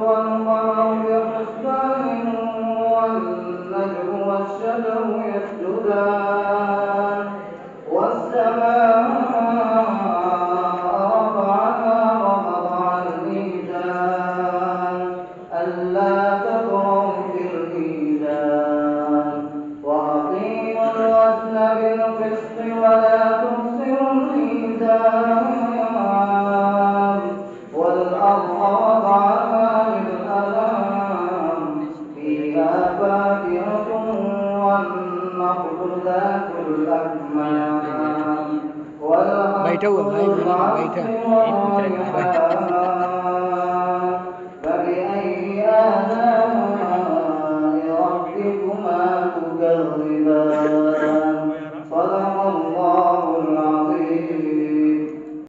والقمر بحسبان والنجم والشجر يسجدان والسماء رفعها ووضع الميزان ألا تطغوا في الميزان وأقيموا الوزن بالقسط ولا تخسروا الميزان والأرض وضعها للأنام فيها فاكهة والنخل ذات الأكمام والحب ذو العصف